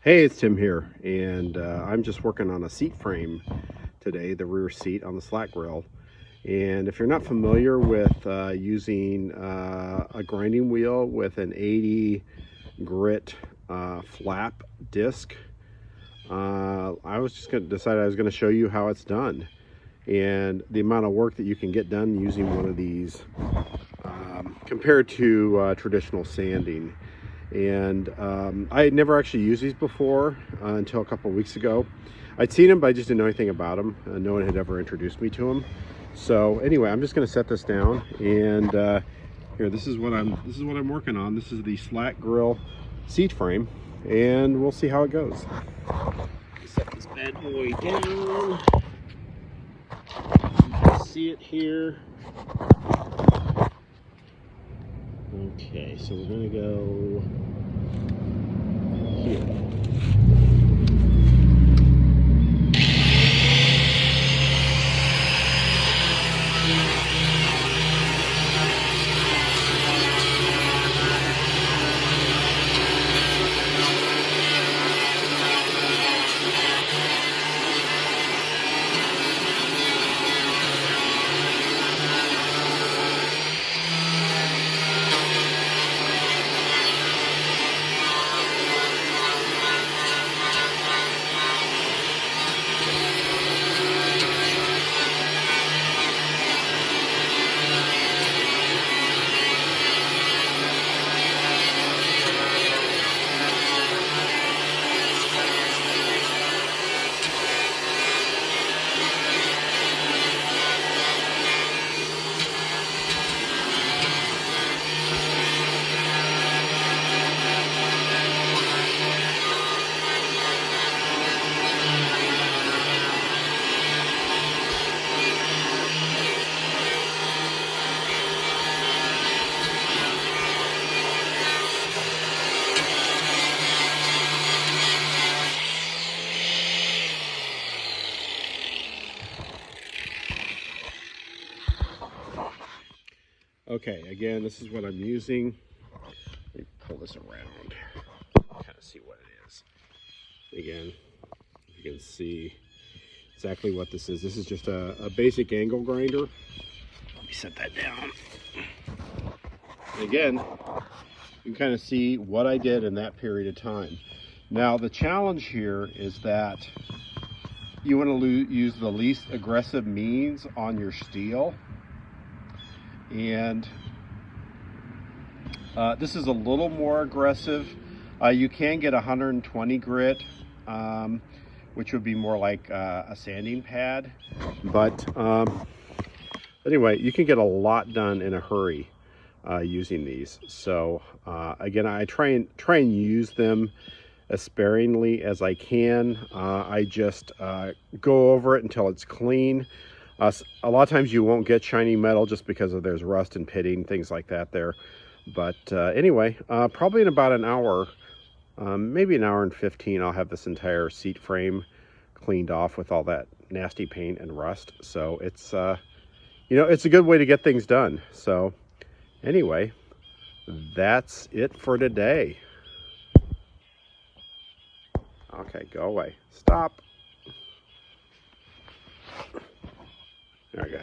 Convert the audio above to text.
Hey, it's Tim here, and I'm just working on a seat frame today, the rear seat on the Slat Grill. And if you're not familiar with using a grinding wheel with an 80 grit flap disc, I was just going to decide I was going to show you how it's done and the amount of work that you can get done using one of these compared to traditional sanding. And I had never actually used these before until a couple of weeks ago. I'd seen them, but I just didn't know anything about them. No one had ever introduced me to them. So anyway, I'm just going to set this down, and here, this is what I'm working on. This is the Slat Grill seat frame, and we'll see how it goes. Set this bad boy down. You can see it here. Okay, so we're going to go here. Okay, again, this is what I'm using. Let me pull this around, kind of see what it is. Again, you can see exactly what this is. This is just a basic angle grinder. Let me set that down. And again, you can kind of see what I did in that period of time. Now, the challenge here is that you want to use the least aggressive means on your steel. And this is a little more aggressive. You can get 120 grit, which would be more like a sanding pad. But anyway, you can get a lot done in a hurry using these. So again, I try and use them as sparingly as I can. I just go over it until it's clean. A lot of times you won't get shiny metal just because there's rust and pitting, things like that there. But anyway, probably in about an hour, maybe an hour and 15, I'll have this entire seat frame cleaned off with all that nasty paint and rust. So it's, it's a good way to get things done. So anyway, that's it for today. Okay, go away. Stop. There we go.